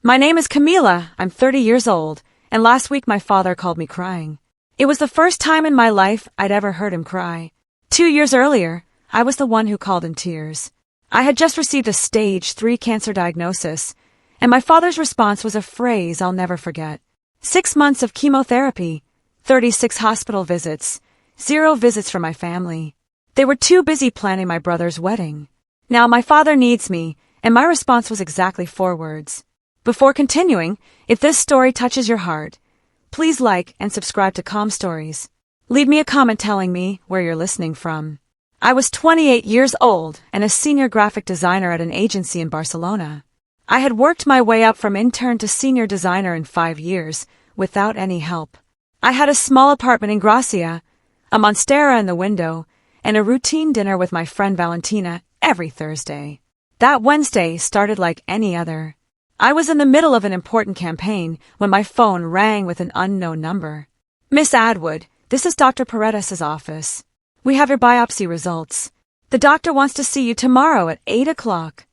My name is Camila, I'm 30 years old, and last week my father called me crying. It was the first time in my life I'd ever heard him cry. 2 years earlier, I was the one who called in tears. I had just received a stage 3 cancer diagnosis, and my father's response was a phrase I'll never forget. 6 months of chemotherapy, 36 hospital visits, 0 visits from my family. They were too busy planning my brother's wedding. Now my father needs me, and my response was exactly 4 words. Before continuing, if this story touches your heart, please like and subscribe to Calm Stories. Leave me a comment telling me where you're listening from. I was 28 years old and a senior graphic designer at an agency in Barcelona. I had worked my way up from intern to senior designer in 5 years, without any help. I had a small apartment in Gracia, a monstera in the window, and a routine dinner with my friend Valentina every Thursday. That Wednesday started like any other. I was in the middle of an important campaign when my phone rang with an unknown number. Miss Atwood, this is Dr. Paredes' office. We have your biopsy results. The doctor wants to see you tomorrow at 8 o'clock.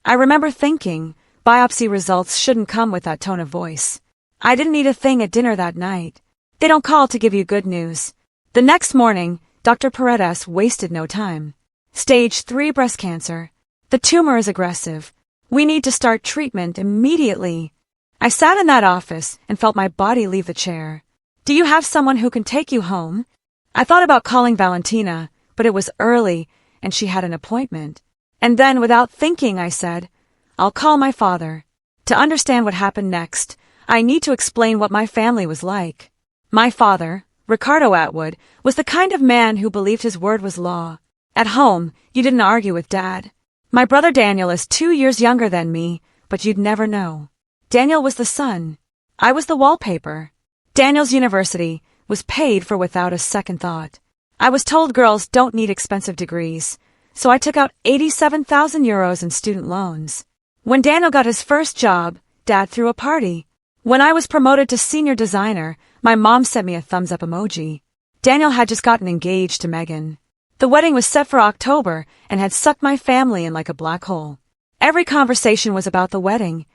I remember thinking, biopsy results shouldn't come with that tone of voice. I didn't eat a thing at dinner that night. They don't call to give you good news. The next morning, Dr. Paredes wasted no time. Stage 3 breast cancer. The tumor is aggressive. We need to start treatment immediately. I sat in that office and felt my body leave the chair. Do you have someone who can take you home? I thought about calling Valentina, but it was early and she had an appointment. And then, without thinking, I said, I'll call my father. To understand what happened next, I need to explain what my family was like. My father, Ricardo Atwood, was the kind of man who believed his word was law. At home, you didn't argue with Dad. My brother Daniel is 2 years younger than me, but you'd never know. Daniel was the sun. I was the wallpaper. Daniel's university was paid for without a second thought. I was told girls don't need expensive degrees, so I took out 87,000 euros in student loans. When Daniel got his first job, Dad threw a party. When I was promoted to senior designer, my mom sent me a thumbs-up emoji. Daniel had just gotten engaged to Megan. The wedding was set for October and had sucked my family in like a black hole. Every conversation was about the wedding.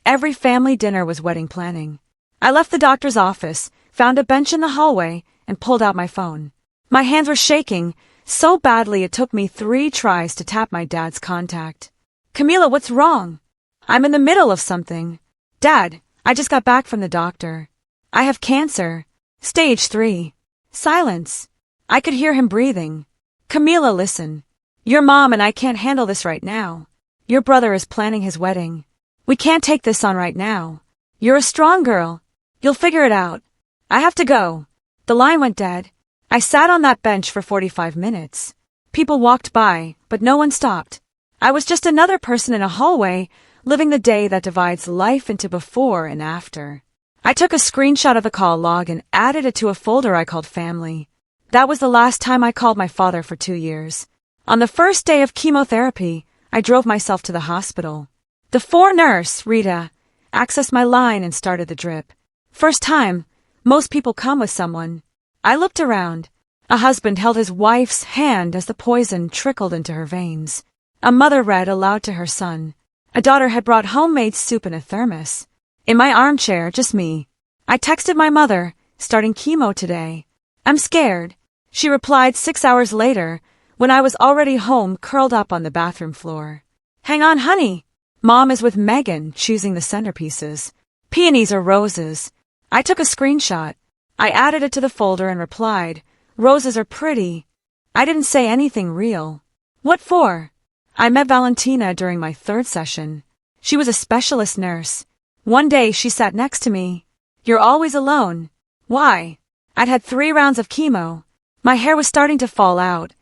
Every family dinner was wedding planning. I left the doctor's office, found a bench in the hallway, and pulled out my phone. My hands were shaking so badly it took me 3 tries to tap my dad's contact. Camila, what's wrong? I'm in the middle of something. Dad, I just got back from the doctor. I have cancer. Stage 3. Silence. I could hear him breathing. Camila, listen. Your mom and I can't handle this right now. Your brother is planning his wedding. We can't take this on right now. You're a strong girl. You'll figure it out. I have to go. The line went dead. I sat on that bench for 45 minutes. People walked by, but no one stopped. I was just another person in a hallway, living the day that divides life into before and after. I took a screenshot of the call log and added it to a folder I called Family. That was the last time I called my father for 2 years. On the first day of chemotherapy, I drove myself to the hospital. The 4 nurse, Rita, accessed my line and started the drip. First time, most people come with someone. I looked around. A husband held his wife's hand as the poison trickled into her veins. A mother read aloud to her son. A daughter had brought homemade soup in a thermos. In my armchair, just me. I texted my mother, starting chemo today. I'm scared. She replied 6 hours later, when I was already home curled up on the bathroom floor. Hang on, honey. Mom is with Megan, choosing the centerpieces. Peonies or roses? I took a screenshot. I added it to the folder and replied, Roses are pretty. I didn't say anything real. What for? I met Valentina during my 3rd session. She was a specialist nurse. One day she sat next to me. You're always alone. Why? I'd had 3 rounds of chemo. My hair was starting to fall out,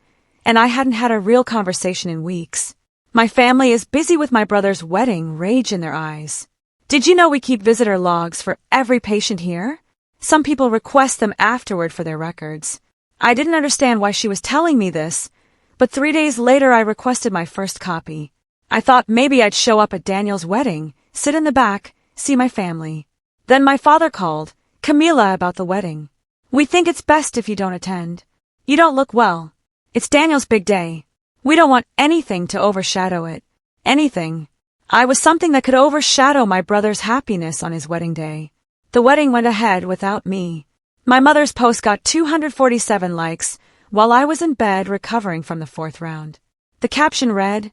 and I hadn't had a real conversation in weeks. My family is busy with my brother's wedding, rage in their eyes. Did you know we keep visitor logs for every patient here? Some people request them afterward for their records. I didn't understand why she was telling me this, but 3 days later I requested my first copy. I thought maybe I'd show up at Daniel's wedding, sit in the back, see my family. Then my father called, Camila, about the wedding. We think it's best if you don't attend. You don't look well. It's Daniel's big day. We don't want anything to overshadow it. Anything. I was something that could overshadow my brother's happiness on his wedding day. The wedding went ahead without me. My mother's post got 247 likes, while I was in bed recovering from the fourth round. The caption read,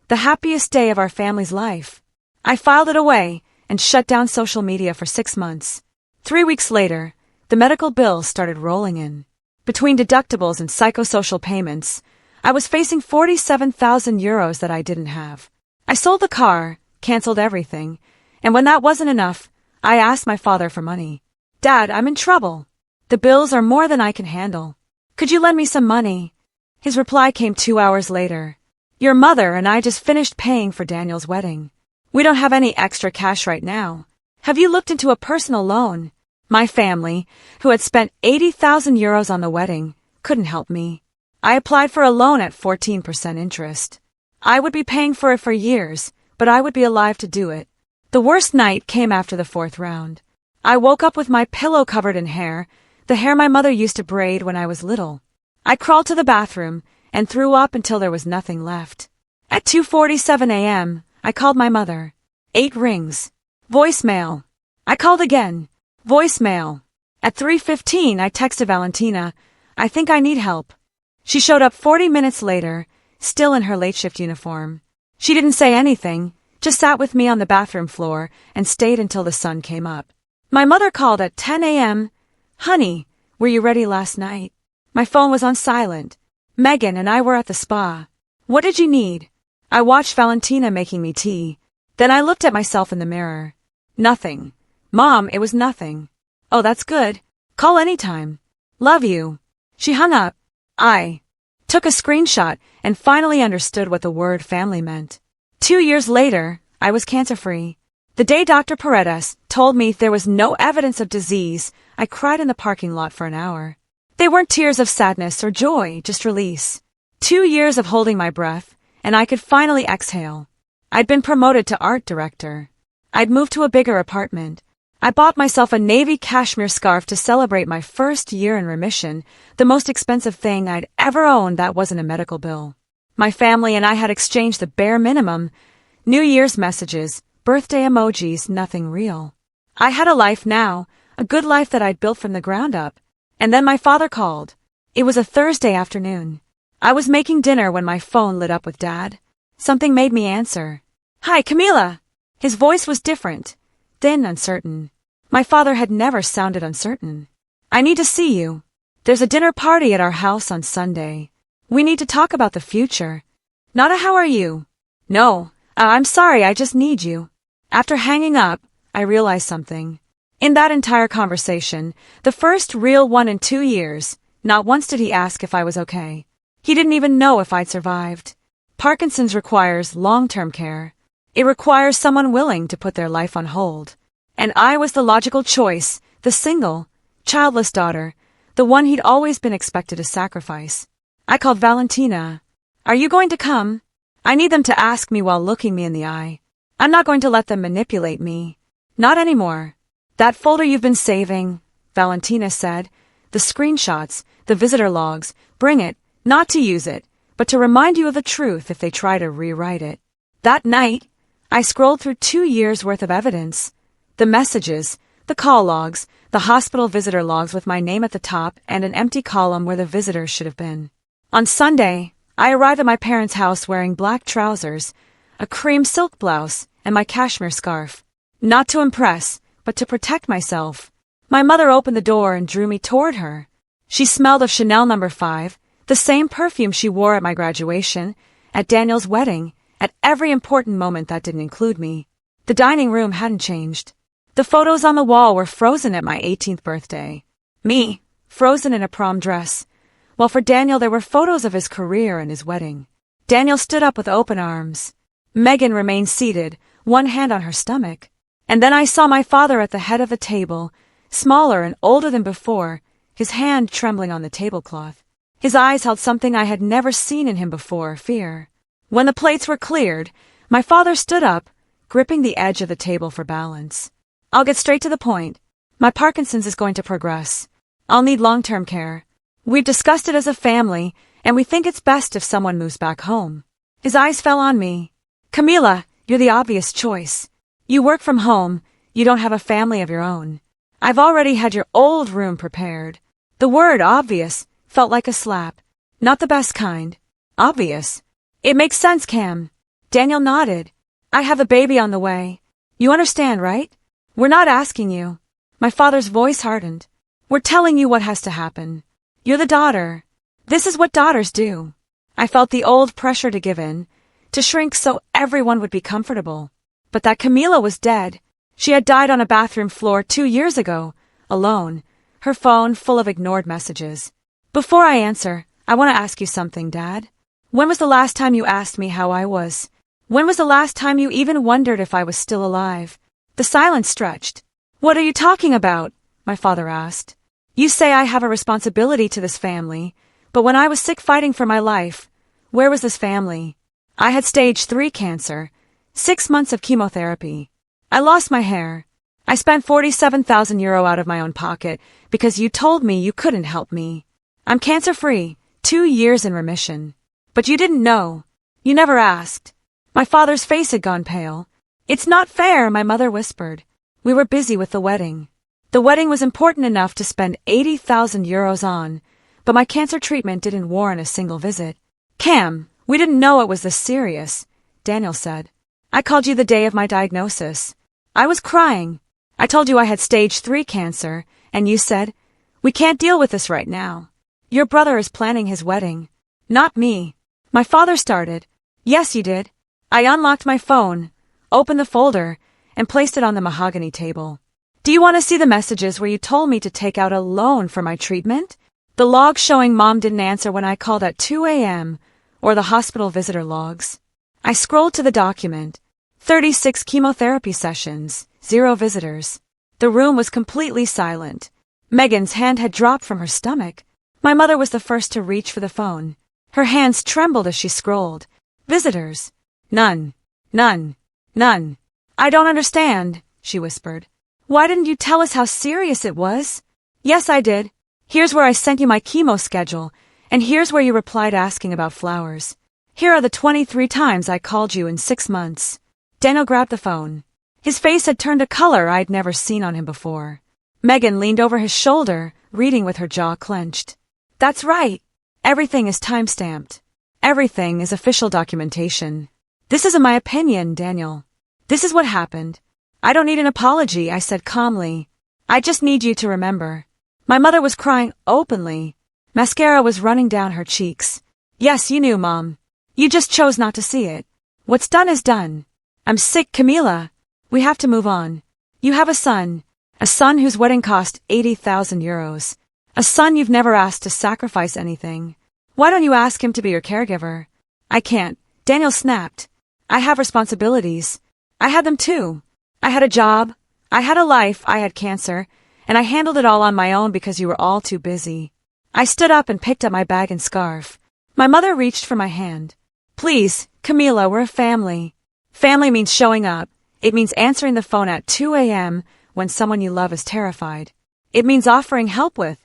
"The happiest day of our family's life." I filed it away and shut down social media for 6 months. 3 weeks later, the medical bills started rolling in. Between deductibles and psychosocial payments, I was facing 47,000 euros that I didn't have. I sold the car, canceled everything, and when that wasn't enough, I asked my father for money. "Dad, I'm in trouble. The bills are more than I can handle. Could you lend me some money?" His reply came 2 hours later. "Your mother and I just finished paying for Daniel's wedding. We don't have any extra cash right now. Have you looked into a personal loan?" My family, who had spent 80,000 euros on the wedding, couldn't help me. I applied for a loan at 14% interest. I would be paying for it for years, but I would be alive to do it. The worst night came after the fourth round. I woke up with my pillow covered in hair, the hair my mother used to braid when I was little. I crawled to the bathroom and threw up until there was nothing left. At 2:47 a.m., I called my mother. 8 rings. Voicemail. I called again. Voicemail. At 3:15, I texted Valentina, "I think I need help." She showed up 40 minutes later, still in her late shift uniform. She didn't say anything, just sat with me on the bathroom floor and stayed until the sun came up. My mother called at 10 a.m. "Honey, were you ready last night?" My phone was on silent. Megan and I were at the spa. "What did you need?" I watched Valentina making me tea. Then I looked at myself in the mirror. "Nothing. Mom, it was nothing." "Oh, that's good. Call anytime. Love you." She hung up. I took a screenshot and finally understood what the word family meant. 2 years later, I was cancer-free. The day Dr. Paredes told me there was no evidence of disease, I cried in the parking lot for an hour. They weren't tears of sadness or joy, just release. 2 years of holding my breath, and I could finally exhale. I'd been promoted to art director. I'd moved to a bigger apartment. I bought myself a navy cashmere scarf to celebrate my first year in remission, the most expensive thing I'd ever owned that wasn't a medical bill. My family and I had exchanged the bare minimum. New Year's messages, birthday emojis, nothing real. I had a life now, a good life that I'd built from the ground up. And then my father called. It was a Thursday afternoon. I was making dinner when my phone lit up with Dad. Something made me answer. "Hi, Camila." His voice was different, thin, uncertain. My father had never sounded uncertain. "I need to see you. There's a dinner party at our house on Sunday. We need to talk about the future. Not a how are you? No, I'm sorry, I just need you." After hanging up, I realized something. In that entire conversation, the first real one in 2 years, not once did he ask if I was okay. He didn't even know if I'd survived. Parkinson's requires long-term care. It requires someone willing to put their life on hold. And I was the logical choice, the single, childless daughter, the one he'd always been expected to sacrifice. I called Valentina. "Are you going to come? I need them to ask me while looking me in the eye. I'm not going to let them manipulate me. Not anymore." "That folder you've been saving," Valentina said. "The screenshots, the visitor logs, bring it, not to use it, but to remind you of the truth if they try to rewrite it." That night, I scrolled through 2 years' worth of evidence. The messages, the call logs, the hospital visitor logs with my name at the top and an empty column where the visitors should have been. On Sunday, I arrived at my parents' house wearing black trousers, a cream silk blouse, and my cashmere scarf. Not to impress, but to protect myself. My mother opened the door and drew me toward her. She smelled of Chanel No. 5, the same perfume she wore at my graduation, at Daniel's wedding, at every important moment that didn't include me. The dining room hadn't changed. The photos on the wall were frozen at my 18th birthday. Me, frozen in a prom dress. While for Daniel there were photos of his career and his wedding. Daniel stood up with open arms. Megan remained seated, one hand on her stomach. And then I saw my father at the head of the table, smaller and older than before, his hand trembling on the tablecloth. His eyes held something I had never seen in him before, fear. When the plates were cleared, my father stood up, gripping the edge of the table for balance. "I'll get straight to the point. My Parkinson's is going to progress. I'll need long-term care. We've discussed it as a family, and we think it's best if someone moves back home." His eyes fell on me. "Camila, You're the obvious choice. You work from home, you don't have a family of your own. I've already had your old room prepared. The word obvious felt like a slap. Not the best kind. Obvious. It makes sense, Cam. Daniel nodded. I have a baby on the way. You understand, right? We're not asking you. My father's voice hardened. We're telling you what has to happen. You're the daughter. This is what daughters do. I felt the old pressure to give in, to shrink so everyone would be comfortable. But that Camila was dead. She had died on a bathroom floor 2 years ago, alone, her phone full of ignored messages. Before I answer, I want to ask you something, Dad. When was the last time you asked me how I was? When was the last time you even wondered if I was still alive? The silence stretched. What are you talking about? My father asked. You say I have a responsibility to this family, but when I was sick fighting for my life, where was this family? I had stage 3 cancer, 6 months of chemotherapy. I lost my hair. I spent €47,000 out of my own pocket because you told me you couldn't help me. I'm cancer-free, 2 years in remission. But you didn't know. You never asked. My father's face had gone pale. It's not fair, my mother whispered. We were busy with the wedding. The wedding was important enough to spend €80,000 on, but my cancer treatment didn't warrant a single visit. Cam, we didn't know it was this serious, Daniel said. I called you the day of my diagnosis. I was crying. I told you I had stage 3 cancer, and you said, we can't deal with this right now. Your brother is planning his wedding. Not me. My father started. Yes, you did. I unlocked my phone, opened the folder, and placed it on the mahogany table. Do you want to see the messages where you told me to take out a loan for my treatment? The log showing Mom didn't answer when I called at 2 a.m., or the hospital visitor logs. I scrolled to the document. 36 chemotherapy sessions, 0 visitors. The room was completely silent. Megan's hand had dropped from her stomach. My mother was the first to reach for the phone. Her hands trembled as she scrolled. Visitors. None. None. None. I don't understand, she whispered. Why didn't you tell us how serious it was? Yes, I did. Here's where I sent you my chemo schedule, and here's where you replied asking about flowers. Here are the 23 times I called you in 6 months. Daniel grabbed the phone. His face had turned a color I'd never seen on him before. Megan leaned over his shoulder, reading with her jaw clenched. That's right. Everything is time-stamped. Everything is official documentation. This isn't my opinion, Daniel. This is what happened. I don't need an apology, I said calmly. I just need you to remember. My mother was crying openly. Mascara was running down her cheeks. Yes, you knew, Mom. You just chose not to see it. What's done is done. I'm sick, Camila. We have to move on. You have a son whose wedding cost €80,000. A son you've never asked to sacrifice anything. Why don't you ask him to be your caregiver? I can't. Daniel snapped. I have responsibilities. I had them too. I had a job. I had a life. I had cancer. And I handled it all on my own because you were all too busy. I stood up and picked up my bag and scarf. My mother reached for my hand. Please, Camila, we're a family. Family means showing up. It means answering the phone at 2 a.m. when someone you love is terrified. It means offering help with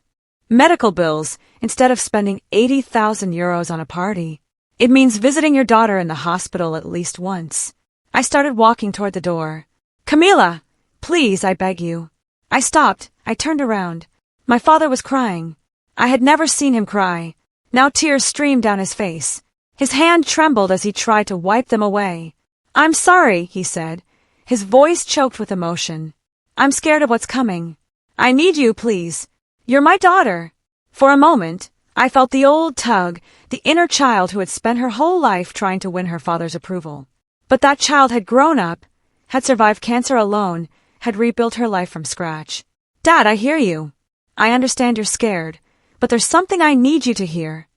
medical bills instead of spending €80,000 on a party. It means visiting your daughter in the hospital at least once. I started walking toward the door. Camila, please, I beg you. I stopped. I turned around. My father was crying. I had never seen him cry. Now tears streamed down his face. His hand trembled as he tried to wipe them away. I'm sorry, he said, his voice choked with emotion. I'm scared of what's coming. I need you, please. You're my daughter. For a moment, I felt the old tug, the inner child who had spent her whole life trying to win her father's approval. But that child had grown up, had survived cancer alone, had rebuilt her life from scratch. Dad, I hear you. I understand you're scared, but there's something I need you to hear.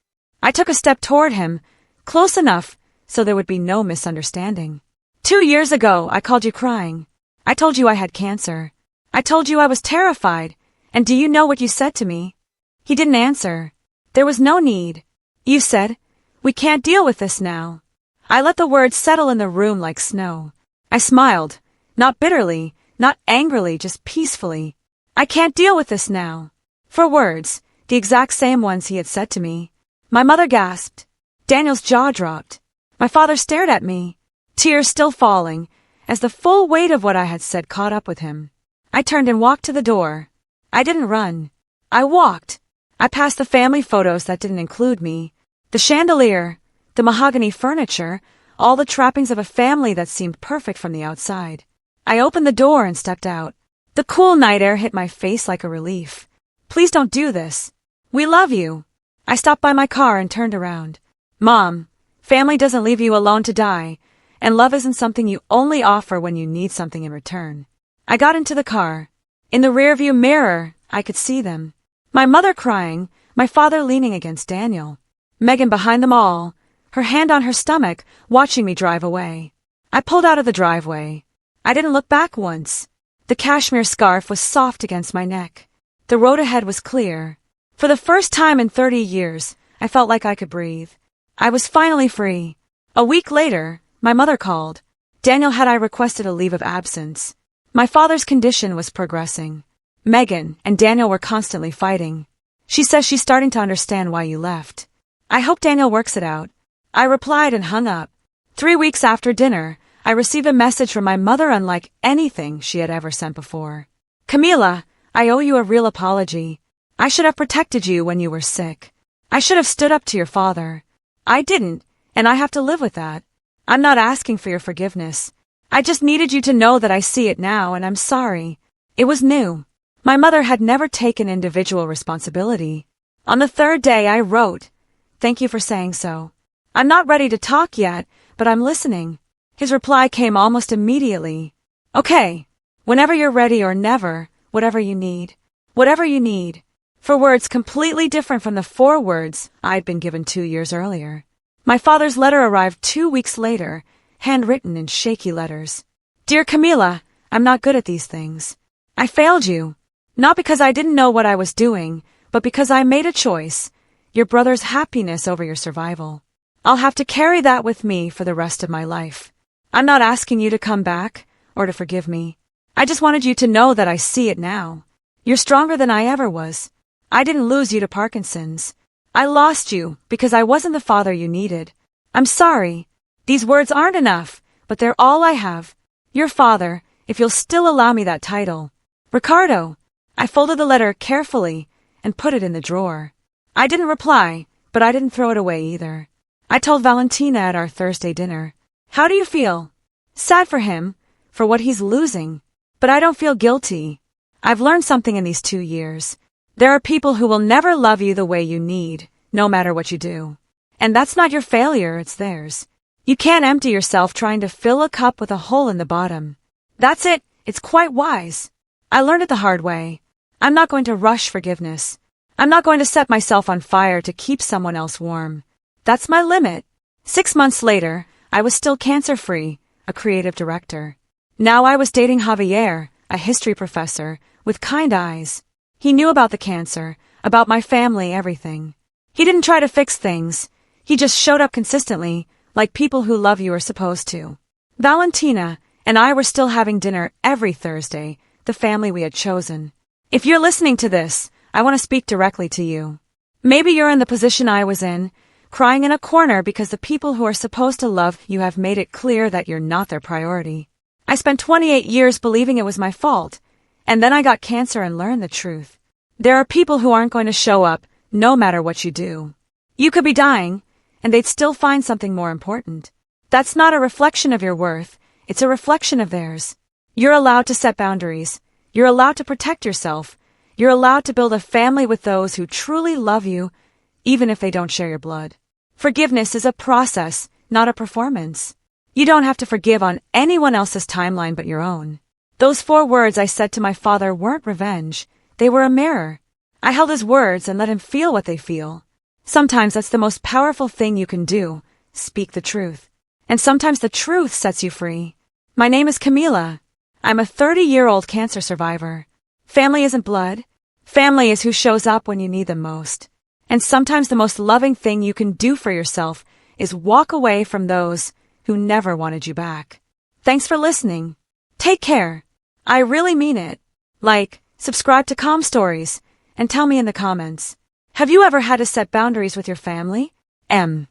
I took a step toward him, close enough so there would be no misunderstanding. 2 years ago, I called you crying. I told you I had cancer. I told you I was terrified. And do you know what you said to me? He didn't answer. There was no need. You said, we can't deal with this now. I let the words settle in the room like snow. I smiled, not bitterly, not angrily, just peacefully. I can't deal with this now. For words, the exact same ones he had said to me. My mother gasped. Daniel's jaw dropped. My father stared at me. tears still falling, as the full weight of what I had said caught up with him. I turned and walked to the door. I didn't run. I walked. I passed the family photos that didn't include me, the chandelier, the mahogany furniture, all the trappings of a family that seemed perfect from the outside. I opened the door and stepped out. The cool night air hit my face like a relief. Please don't do this. We love you. I stopped by my car and turned around. Mom, family doesn't leave you alone to die, and love isn't something you only offer when you need something in return. I got into the car. In the rearview mirror, I could see them. My mother crying, my father leaning against Daniel. Megan behind them all, her hand on her stomach, watching me drive away. I pulled out of the driveway. I didn't look back once. The cashmere scarf was soft against my neck. The road ahead was clear. For the first time in 30 years, I felt like I could breathe. I was finally free. A week later, my mother called. Daniel had requested a leave of absence. My father's condition was progressing. Megan and Daniel were constantly fighting. She says she's starting to understand why you left. I hope Daniel works it out. I replied and hung up. 3 weeks after dinner, I received a message from my mother unlike anything she had ever sent before. Camila, I owe you a real apology. I should have protected you when you were sick. I should have stood up to your father. I didn't, and I have to live with that. I'm not asking for your forgiveness. I just needed you to know that I see it now, and I'm sorry. It was new. My mother had never taken individual responsibility. On the third day, I wrote, "Thank you for saying so. I'm not ready to talk yet, but I'm listening." His reply came almost immediately. "Okay, whenever you're ready, or never, whatever you need. Whatever you need." 4 words completely different from the 4 words I'd been given 2 years earlier. My father's letter arrived 2 weeks later, handwritten in shaky letters. "Dear Camila, I'm not good at these things. I failed you. Not because I didn't know what I was doing, but because I made a choice. Your brother's happiness over your survival. I'll have to carry that with me for the rest of my life. I'm not asking you to come back or to forgive me. I just wanted you to know that I see it now. You're stronger than I ever was. I didn't lose you to Parkinson's. I lost you because I wasn't the father you needed. I'm sorry. These words aren't enough, but they're all I have. Your father, if you'll still allow me that title. Ricardo." I folded the letter carefully and put it in the drawer. I didn't reply, but I didn't throw it away either. I told Valentina at our Thursday dinner. "How do you feel?" "Sad for him, for what he's losing. But I don't feel guilty. I've learned something in these 2 years. There are people who will never love you the way you need, no matter what you do. And that's not your failure, it's theirs. You can't empty yourself trying to fill a cup with a hole in the bottom. That's it. It's quite wise. I learned it the hard way. I'm not going to rush forgiveness. I'm not going to set myself on fire to keep someone else warm. That's my limit." 6 months later, I was still cancer-free, a creative director. Now I was dating Javier, a history professor, with kind eyes. He knew about the cancer, about my family, everything. He didn't try to fix things. He just showed up consistently, like people who love you are supposed to. Valentina and I were still having dinner every Thursday, the family we had chosen. If you're listening to this, I want to speak directly to you. Maybe you're in the position I was in, crying in a corner because the people who are supposed to love you have made it clear that you're not their priority. I spent 28 years believing it was my fault, and then I got cancer and learned the truth. There are people who aren't going to show up, no matter what you do. You could be dying, and they'd still find something more important. That's not a reflection of your worth, it's a reflection of theirs. You're allowed to set boundaries. You're allowed to protect yourself. You're allowed to build a family with those who truly love you, even if they don't share your blood. Forgiveness is a process, not a performance. You don't have to forgive on anyone else's timeline but your own. Those 4 words I said to my father weren't revenge. They were a mirror. I held his words and let him feel what they feel. Sometimes that's the most powerful thing you can do, speak the truth. And sometimes the truth sets you free. My name is Camila. I'm a 30-year-old cancer survivor. Family isn't blood. Family is who shows up when you need them most. And sometimes the most loving thing you can do for yourself is walk away from those who never wanted you back. Thanks for listening. Take care. I really mean it. Like, subscribe to Calm Stories, and tell me in the comments. Have you ever had to set boundaries with your family? M.